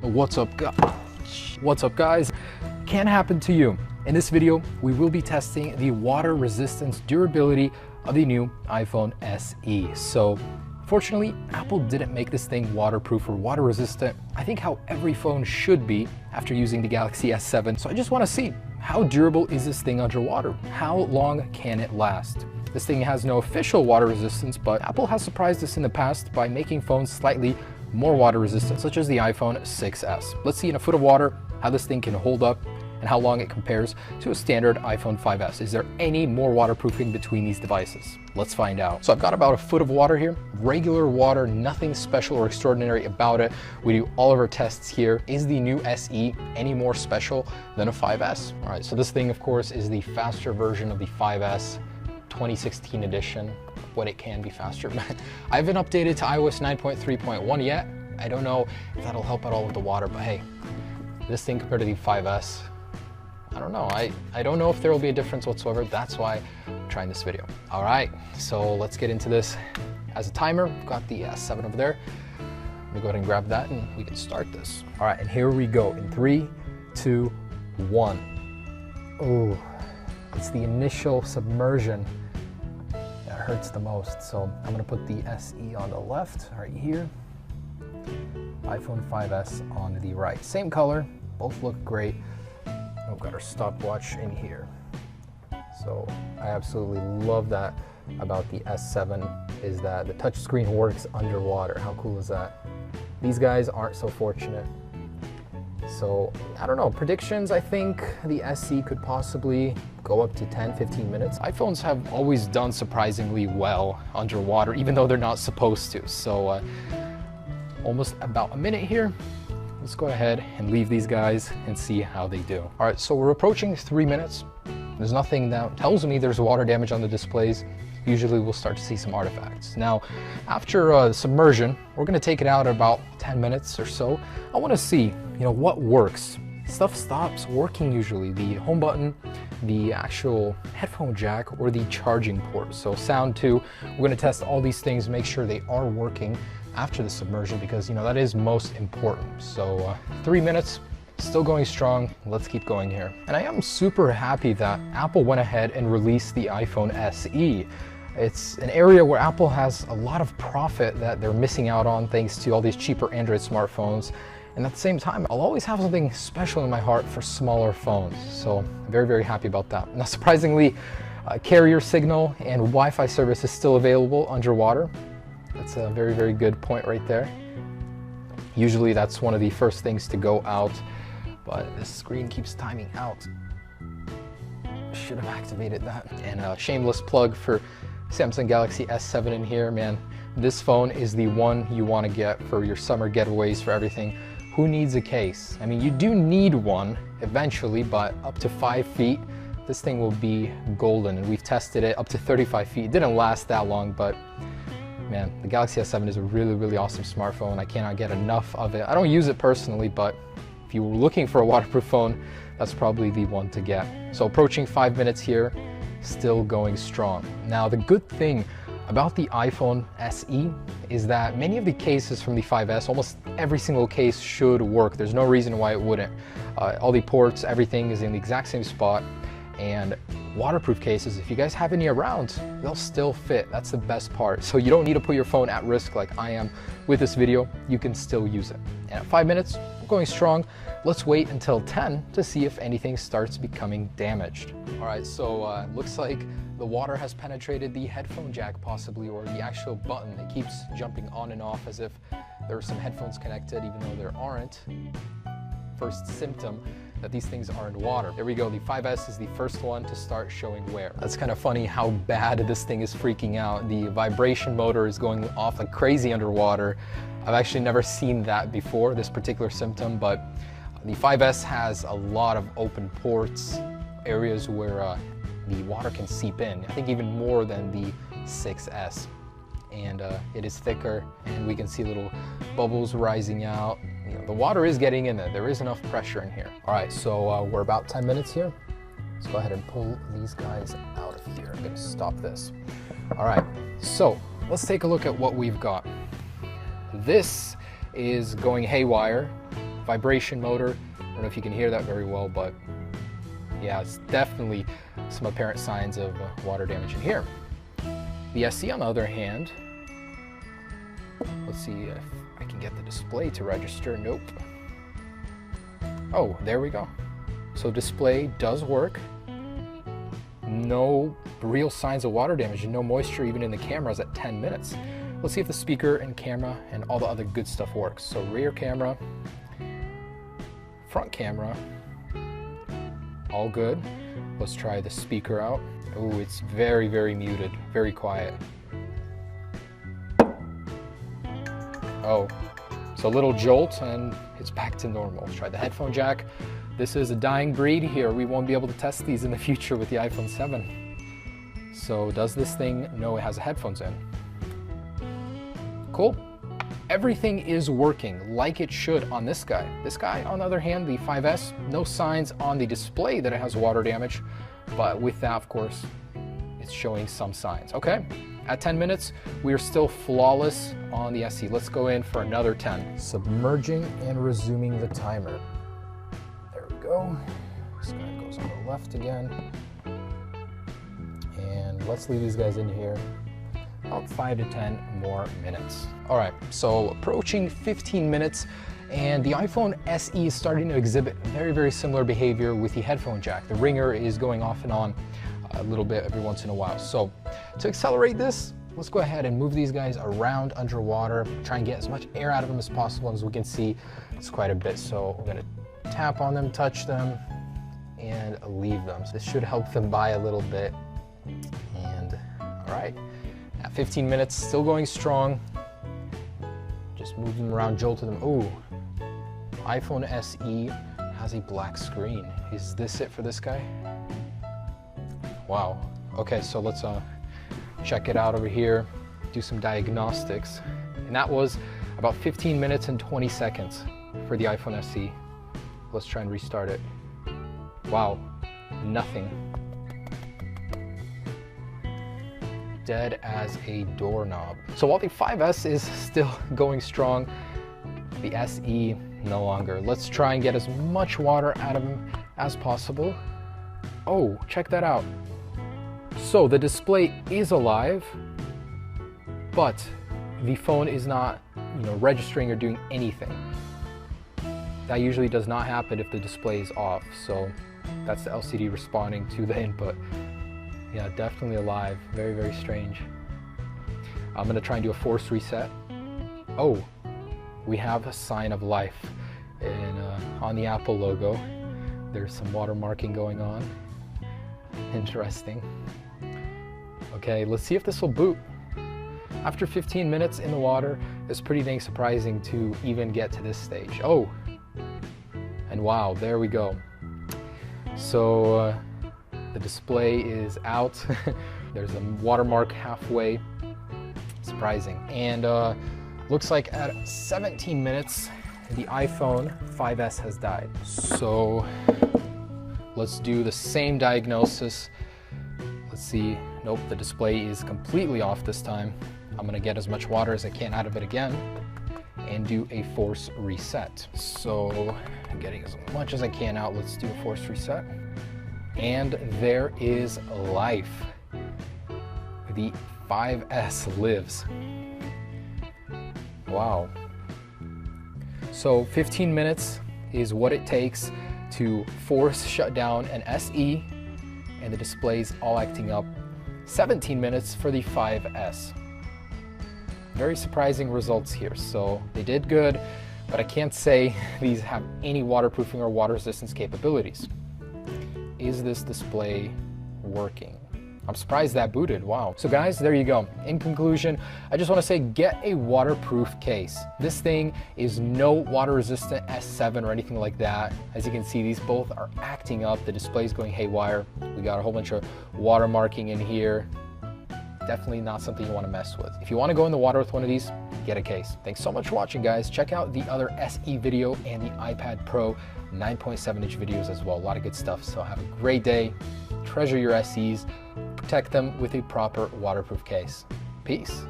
What's up guys? Can happen to you. In this video, we will be testing the water resistance durability of the new iPhone SE. So fortunately, Apple didn't make this thing waterproof or water resistant. I think how every phone should be after using the Galaxy S7. So I just want to see, how durable is this thing underwater? How long can it last? This thing has no official water resistance, but Apple has surprised us in the past by making phones slightly more water resistant, such as the iPhone 6s. Let's see in a foot of water how this thing can hold up and how long it compares to a standard iPhone 5s. Is there any more waterproofing between these devices? Let's find out. So I've got about a foot of water here, regular water, nothing special or extraordinary about it. We do all of our tests here. Is the new SE any more special than a 5s? All right, so this thing of course is the faster version of the 5s 2016 edition, when it can be faster. I haven't updated to iOS 9.3.1 yet. I don't know if that'll help at all with the water, but hey, this thing compared to the 5s, I don't know. I don't know if there will be a difference whatsoever. That's why I'm trying this video. All right, so let's get into this. As a timer, we've got the S7 over there. Let me go ahead and grab that and we can start this. All right, and here we go in 3, 2, 1. Oh, it's the initial submersion that hurts the most. So I'm gonna put the SE on the left, right here. iPhone 5s on the right. Same color, both look great. We've got our stopwatch in here. So I absolutely love that about the S7 is that the touchscreen works underwater. How cool is that? These guys aren't so fortunate. So I don't know, predictions, I think the SE could possibly go up to 10-15 minutes. iPhones have always done surprisingly well underwater, even though they're not supposed to. So almost about a minute here. Let's go ahead and leave these guys and see how they do. All right, so we're approaching 3 minutes. There's nothing that tells me there's water damage on the displays. Usually we'll start to see some artifacts. Now, after submersion, we're gonna take it out at about 10 minutes or so. I wanna see, what works. Stuff stops working usually. The home button, the actual headphone jack, or the charging port. So sound too. We're gonna test all these things, make sure they are working after the submersion, because that is most important. So 3 minutes, still going strong. Let's keep going here. And I am super happy that Apple went ahead and released the iPhone SE. It's an area where Apple has a lot of profit that they're missing out on thanks to all these cheaper Android smartphones. And at the same time, I'll always have something special in my heart for smaller phones. So I'm very, very happy about that. Now, surprisingly, carrier signal and Wi-Fi service is still available underwater. That's a very, very good point right there. Usually that's one of the first things to go out, but this screen keeps timing out. Should have activated that. And a shameless plug for Samsung Galaxy S7 in here, man. This phone is the one you want to get for your summer getaways, for everything. Who needs a case? I mean, you do need one eventually, but up to 5 feet, this thing will be golden. And we've tested it up to 35 feet. It didn't last that long, but man, the Galaxy S7 is a really, really awesome smartphone. I cannot get enough of it. I don't use it personally, but if you were looking for a waterproof phone, that's probably the one to get. So approaching 5 minutes here, still going strong. Now, the good thing about the iPhone SE is that many of the cases from the 5s, almost every single case should work. There's no reason why it wouldn't. All the ports, everything is in the exact same spot. And waterproof cases, if you guys have any around, they'll still fit. That's the best part. So you don't need to put your phone at risk like I am with this video. You can still use it. And at 5 minutes, we're going strong. Let's wait until 10 to see if anything starts becoming damaged. All right, so looks like the water has penetrated the headphone jack possibly, or the actual button. It keeps jumping on and off as if there are some headphones connected, even though there aren't. First symptom that these things are in water. There we go, the 5s is the first one to start showing wear. That's kind of funny how bad this thing is freaking out. The vibration motor is going off like crazy underwater. I've actually never seen that before, this particular symptom, but the 5s has a lot of open ports, areas where the water can seep in. I think even more than the 6s. And it is thicker, and we can see little bubbles rising out. The water is getting in there. There is enough pressure in here. All right, so we're about 10 minutes here. Let's go ahead and pull these guys out of here. I'm gonna stop this. All right, so let's take a look at what we've got. This is going haywire vibration motor. I don't know if you can hear that very well, but yeah, it's definitely some apparent signs of water damage in here. The SE, on the other hand, let's see if I can get the display to register. Nope. Oh, there we go. So display does work. No real signs of water damage and no moisture even in the cameras at 10 minutes. Let's see if the speaker and camera and all the other good stuff works. So rear camera, front camera, all good. Let's try the speaker out. Oh, it's very, very muted, very quiet. Oh, so a little jolt and it's back to normal. Let's try the headphone jack. This is a dying breed here. We won't be able to test these in the future with the iPhone 7. So does this thing know it has headphones in? Cool. Everything is working like it should on this guy. This guy, on the other hand, the 5S, no signs on the display that it has water damage, but with that, of course, it's showing some signs. Okay, at 10 minutes, we are still flawless on the SE. Let's go in for another 10. Submerging and resuming the timer. There we go. This guy goes on the left again. And let's leave these guys in here. About 5 to 10 more minutes. All right, so approaching 15 minutes, and the iPhone SE is starting to exhibit very, very similar behavior with the headphone jack. The ringer is going off and on a little bit every once in a while. So to accelerate this, let's go ahead and move these guys around underwater, try and get as much air out of them as possible. As we can see, it's quite a bit. So we're gonna tap on them, touch them, and leave them. So this should help them by a little bit. And all right. At 15 minutes, still going strong. Just move them around, jolt them. Ooh, iPhone SE has a black screen. Is this it for this guy? Wow. Okay, so let's check it out over here, do some diagnostics. And that was about 15 minutes and 20 seconds for the iPhone SE. Let's try and restart it. Wow, nothing. Dead as a doorknob. So while the 5S is still going strong, the SE no longer. Let's try and get as much water out of them as possible. Oh, check that out. So the display is alive, but the phone is not, registering or doing anything. That usually does not happen if the display is off. So that's the LCD responding to the input. Yeah, definitely alive. Very, very strange. I'm gonna try and do a force reset. Oh, we have a sign of life on the Apple logo. There's some watermarking going on. Interesting. Okay, let's see if this will boot. After 15 minutes in the water, it's pretty dang surprising to even get to this stage. Oh, and wow, there we go. So, the display is out. There's a watermark halfway. Surprising. And looks like at 17 minutes, the iPhone 5S has died. So let's do the same diagnosis. Let's see. Nope, the display is completely off this time. I'm gonna get as much water as I can out of it again and do a force reset. So I'm getting as much as I can out. Let's do a force reset. And there is life. The 5S lives. Wow. So 15 minutes is what it takes to force shut down an SE, and the display's all acting up. 17 minutes for the 5S. Very surprising results here. So they did good, but I can't say these have any waterproofing or water resistance capabilities. Is this display working? I'm surprised that booted, wow. So guys, there you go. In conclusion, I just wanna say get a waterproof case. This thing is no water resistant S7 or anything like that. As you can see, these both are acting up. The display's going haywire. We got a whole bunch of watermarking in here. Definitely not something you wanna mess with. If you wanna go in the water with one of these, get a case. Thanks so much for watching, guys. Check out the other SE video and the iPad Pro 9.7-inch videos as well. A lot of good stuff. So have a great day. Treasure your SEs. Protect them with a proper waterproof case. Peace.